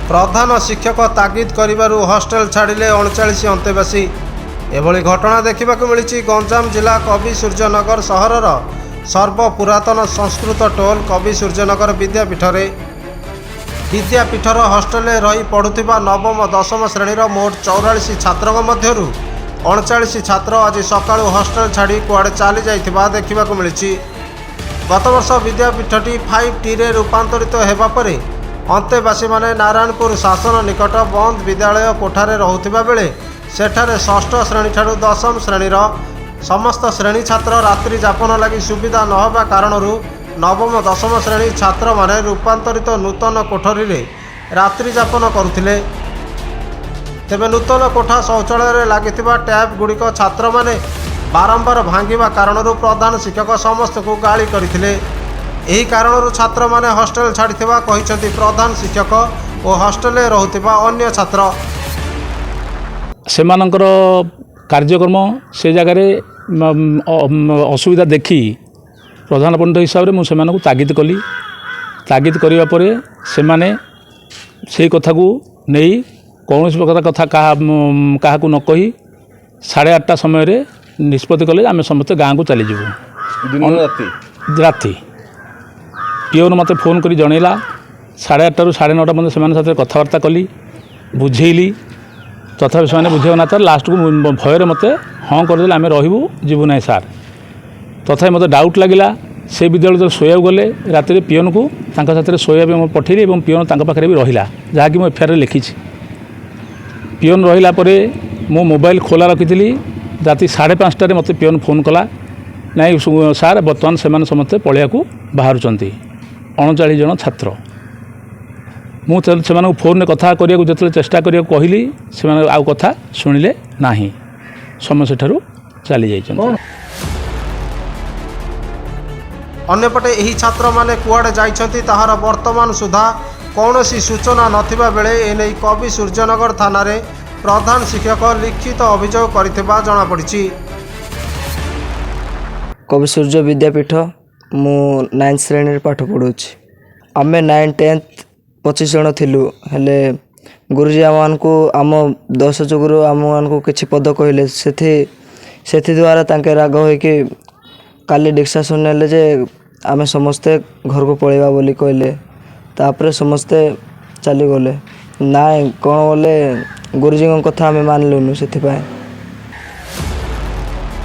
प्रधान शिक्षक तागिद करिबारु हॉस्टेल छाड़िले 39 अंतेवासी। एभली घटना देखा मिली गंजाम जिला कवि सूर्यनगर सहरर सर्वपुरातन संस्कृत टोल कवि सूर्यनगर विद्यापीठर हॉस्टेल रही पढ़ुवा नवम दशम श्रेणीर मोट 44 छात्रों मध्यरु 39 छात्र आज सकाळु हॉस्टेल छाड़ी कुआड़े चली जाइथिबा देखा मिली। गत वर्ष विद्यापीठटी 5T रे रूपांतरित हेबा परे अंतेवासी माने नारायणपुर शासन निकट बंद विद्यालय कोठारे रहुथिबा बेले सेठारे षष्ठ श्रेणी ठारू दशम श्रेणीर समस्त श्रेणी छात्र रात्रि जापन लगी सुविधा नहबा कारणरू नवम दशम श्रेणी छात्र माने रूपांतरित नूतन कोठरी रे रात्रि जापन करुथिले। तेबे नूतन कोठा शौचालय लागिथिबा टैप गुड़िक छात्र माने बारंबार भांगिबा कारणरू प्रधान शिक्षक समस्त को गाली करथिले। एही कारणरू छात्र माने हॉस्टेल छाड़िथिबा कहिसंती प्रधान शिक्षक और हॉस्टेल रहुथिबा अन्य छात्र। सेमानंकर कार्यक्रम से जगार असुविधा देखी प्रधान पंडित हिसाब से मुझे तागिद कली। तागिद करने पर से कथा को नहीं कौन प्रकार कथा क्या न कही 8:30 समय निष्पत्ति कले आम समस्त गाँव को चलीजु। राति पिओन मत फोन कर जनइला 8:30 ରୁ 9:30 पर्यंत से कथबार्ता कली बुझेली तथापि से बुझे ना था लास्ट को भयर मत हाँ करदे आम रही जीवु ना सार। तथा मत डाउट लगिला से विद्यालय जो शोया गले राति पिओन को साथ शोया पठेली और पिओन पाखे भी रहा जहाँकि मुझे एफआईआर लिखी। पिओन रहा मो मोबाइल खोला रखी राति 5:30 मत पिओन फोन कला नाई सार बर्तमान से समस्ते पलिया को बाहर 39 जन छात्र। मुझे फोन में कथा करने जो चेष्टा करने कहली से आउ कथा शुणिले ना समय सेठारू चली जाइछन। अन्यपटे एही छात्र माने कुआड़े जाइछंती ताहार वर्तमान सुधा कौनसी सूचना नथिबा बेले एने कवि सूर्यनगर थाना रे प्रधान शिक्षक लिखित अभियोग करिथिबा जणा पड़िछि। कवि सूर्य विद्यापीठ मु 9th श्रेणी पाठ पढ़ुछि। आमे 9, 10th 25 जन थिलु हेले गुरुजी आम को आम 10 जोगुरु आम को किछि पद कहले से द्वारा तांके राग होई कि काली डिक्सा सुनले जे आमे समस्ते घर को पळेबा बोली कहले। तापरे समस्ते चली गले ना कौन बोले गुरुजी कथा आमे मानलुनु सेथिपाई।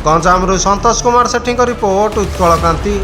गंजामरू संतोष कुमार सेठी रिपोर्ट उत्कल क्रांति।